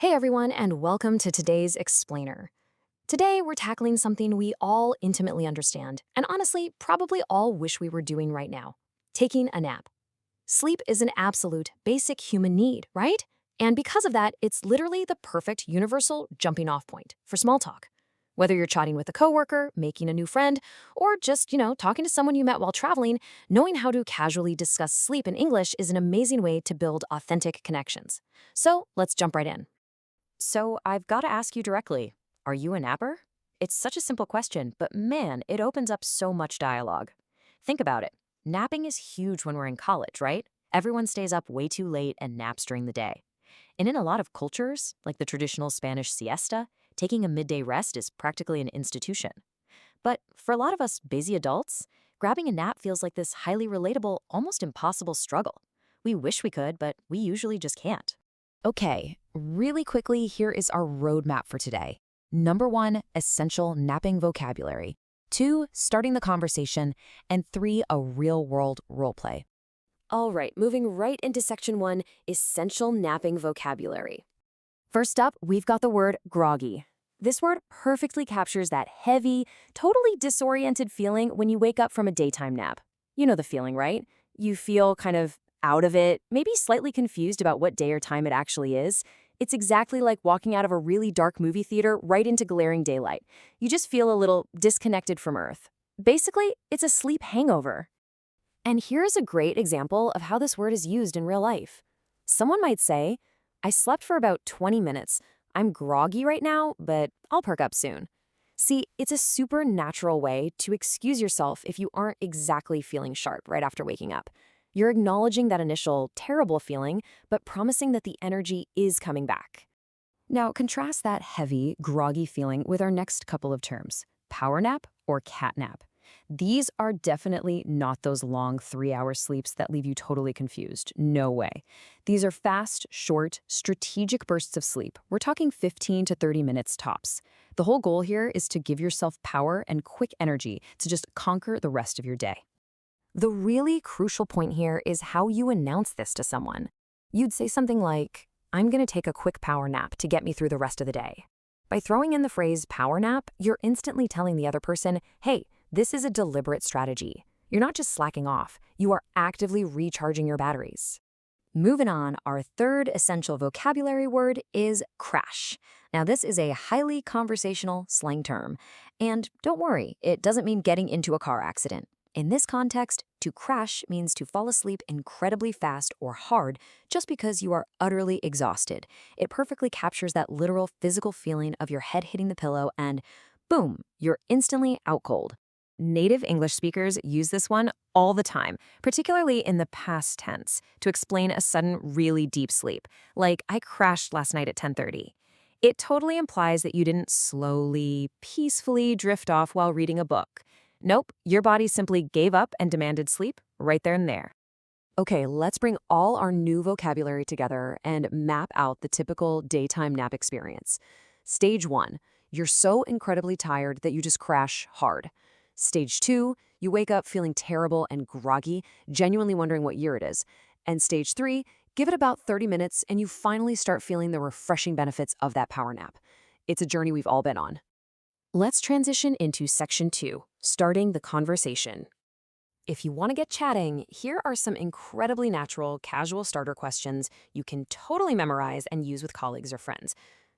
Hey everyone, and welcome to today's Explainer. Today, we're tackling something we all intimately understand, and honestly, probably all wish we were doing right now: taking a nap. Sleep is an absolute, basic human need, right? And because of that, it's literally the perfect universal jumping off point for small talk. Whether you're chatting with a coworker, making a new friend, or just, talking to someone you met while traveling, knowing how to casually discuss sleep in English is an amazing way to build authentic connections. So let's jump right in. So I've got to ask you directly, are you a napper? It's such a simple question, but man, it opens up so much dialogue. Think about it. Napping is huge when we're in college, right? Everyone stays up way too late and naps during the day. And in a lot of cultures, like the traditional Spanish siesta, taking a midday rest is practically an institution. But for a lot of us busy adults, grabbing a nap feels like this highly relatable, almost impossible struggle. We wish we could, but we usually just can't. Okay, really quickly, here is our roadmap for today. Number 1, essential napping vocabulary. 2, starting the conversation. And 3, a real-world roleplay. All right, moving right into section 1, essential napping vocabulary. First up, we've got the word groggy. This word perfectly captures that heavy, totally disoriented feeling when you wake up from a daytime nap. You know the feeling, right? You feel kind of out of it, maybe slightly confused about what day or time it actually is. It's exactly like walking out of a really dark movie theater right into glaring daylight. You just feel a little disconnected from Earth. Basically, it's a sleep hangover. And here's a great example of how this word is used in real life. Someone might say, I slept for about 20 minutes. I'm groggy right now, but I'll perk up soon. See, it's a super natural way to excuse yourself if you aren't exactly feeling sharp right after waking up. You're acknowledging that initial terrible feeling, but promising that the energy is coming back. Now, contrast that heavy, groggy feeling with our next couple of terms: power nap or catnap. These are definitely not those long 3-hour sleeps that leave you totally confused. No way. These are fast, short, strategic bursts of sleep. We're talking 15 to 30 minutes tops. The whole goal here is to give yourself power and quick energy to just conquer the rest of your day. The really crucial point here is how you announce this to someone. You'd say something like, I'm going to take a quick power nap to get me through the rest of the day. By throwing in the phrase power nap, you're instantly telling the other person, hey, this is a deliberate strategy. You're not just slacking off, you are actively recharging your batteries. Moving on, our third essential vocabulary word is crash. Now, this is a highly conversational slang term. And don't worry, it doesn't mean getting into a car accident. In this context, to crash means to fall asleep incredibly fast or hard just because you are utterly exhausted. It perfectly captures that literal physical feeling of your head hitting the pillow and boom, you're instantly out cold. Native English speakers use this one all the time, particularly in the past tense, to explain a sudden really deep sleep, like I crashed last night at 10:30. It totally implies that you didn't slowly, peacefully drift off while reading a book. Nope, your body simply gave up and demanded sleep right there and there. Okay, let's bring all our new vocabulary together and map out the typical daytime nap experience. Stage 1, you're so incredibly tired that you just crash hard. Stage 2, you wake up feeling terrible and groggy, genuinely wondering what year it is. And stage 3, give it about 30 minutes and you finally start feeling the refreshing benefits of that power nap. It's a journey we've all been on. Let's transition into section 2, starting the conversation. If you want to get chatting, here are some incredibly natural, casual starter questions you can totally memorize and use with colleagues or friends.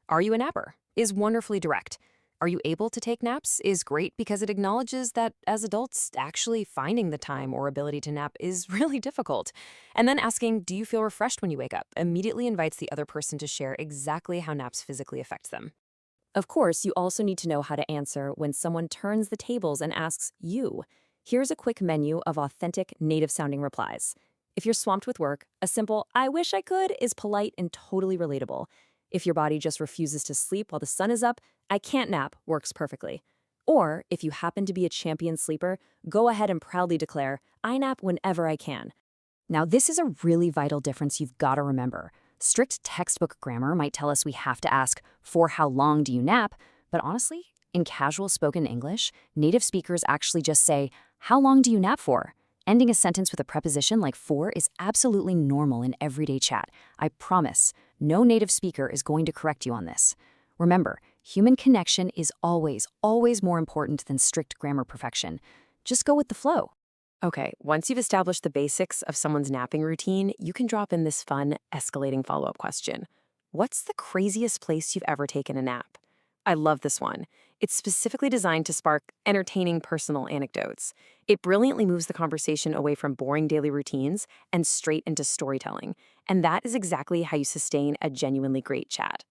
Are you a napper? Is wonderfully direct. Are you able to take naps? Is great because it acknowledges that as adults, actually finding the time or ability to nap is really difficult. And then asking, do you feel refreshed when you wake up, immediately invites the other person to share exactly how naps physically affect them. Of course, you also need to know how to answer when someone turns the tables and asks you. Here's a quick menu of authentic, native-sounding replies. If you're swamped with work, a simple, I wish I could, is polite and totally relatable. If your body just refuses to sleep while the sun is up, I can't nap works perfectly. Or, if you happen to be a champion sleeper, go ahead and proudly declare, I nap whenever I can. Now, this is a really vital difference you've got to remember. Strict textbook grammar might tell us we have to ask, for how long do you nap? But honestly, in casual spoken English, native speakers actually just say, how long do you nap for? Ending a sentence with a preposition like for is absolutely normal in everyday chat. I promise. No native speaker is going to correct you on this. Remember, human connection is always, always more important than strict grammar perfection. Just go with the flow. Okay, once you've established the basics of someone's napping routine, you can drop in this fun, escalating follow-up question. What's the craziest place you've ever taken a nap? I love this one. It's specifically designed to spark entertaining personal anecdotes. It brilliantly moves the conversation away from boring daily routines and straight into storytelling. And that is exactly how you sustain a genuinely great chat.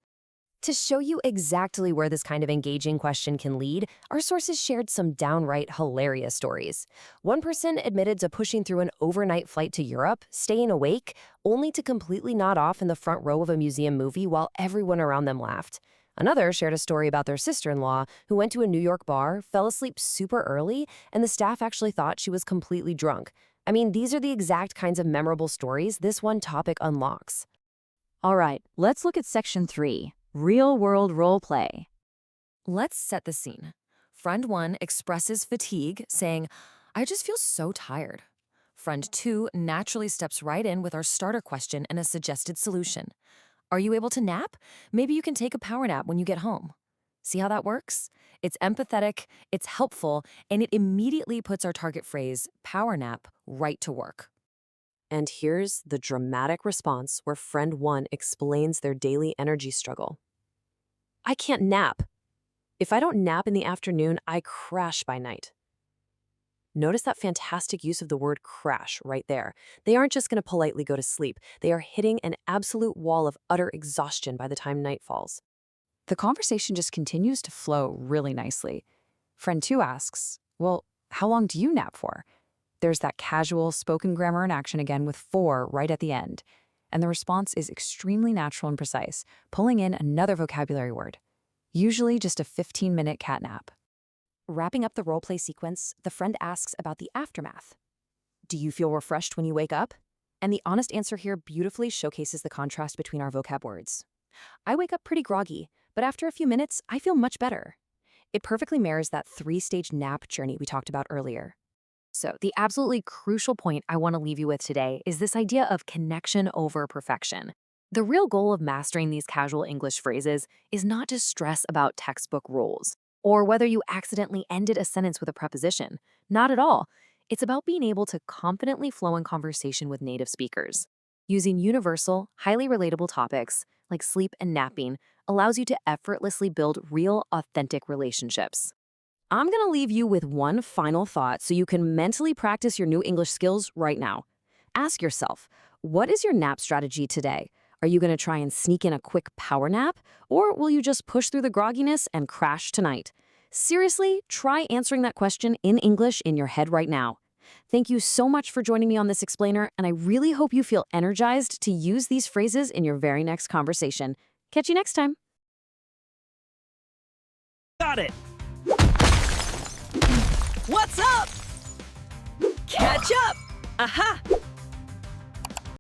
To show you exactly where this kind of engaging question can lead, our sources shared some downright hilarious stories. One person admitted to pushing through an overnight flight to Europe, staying awake, only to completely nod off in the front row of a museum movie while everyone around them laughed. Another shared a story about their sister-in-law who went to a New York bar, fell asleep super early, and the staff actually thought she was completely drunk. I mean, these are the exact kinds of memorable stories this one topic unlocks. All right, let's look at Section 3. Real-world role play. Let's set the scene. Friend 1 expresses fatigue, saying, "I just feel so tired." Friend 2 naturally steps right in with our starter question and a suggested solution. "Are you able to nap? Maybe you can take a power nap when you get home." See how that works? It's empathetic, it's helpful, and it immediately puts our target phrase, power nap, right to work. And here's the dramatic response where friend 1 explains their daily energy struggle. "I can't nap. If I don't nap in the afternoon, I crash by night." Notice that fantastic use of the word crash right there. They aren't just going to politely go to sleep. They are hitting an absolute wall of utter exhaustion by the time night falls. The conversation just continues to flow really nicely. Friend 2 asks, "Well, how long do you nap for?" There's that casual spoken grammar in action again with "for" right at the end. And the response is extremely natural and precise, pulling in another vocabulary word. Usually just a 15-minute cat nap. Wrapping up the role-play sequence, the friend asks about the aftermath. "Do you feel refreshed when you wake up?" And the honest answer here beautifully showcases the contrast between our vocab words. "I wake up pretty groggy, but after a few minutes, I feel much better." It perfectly mirrors that 3-stage nap journey we talked about earlier. So the absolutely crucial point I want to leave you with today is this idea of connection over perfection. The real goal of mastering these casual English phrases is not to stress about textbook rules, or whether you accidentally ended a sentence with a preposition. Not at all. It's about being able to confidently flow in conversation with native speakers. Using universal, highly relatable topics, like sleep and napping, allows you to effortlessly build real, authentic relationships. I'm going to leave you with one final thought so you can mentally practice your new English skills right now. Ask yourself, what is your nap strategy today? Are you going to try and sneak in a quick power nap? Or will you just push through the grogginess and crash tonight? Seriously, try answering that question in English in your head right now. Thank you so much for joining me on this explainer, and I really hope you feel energized to use these phrases in your very next conversation. Catch you next time. Got it! What's up? Catch up! Aha!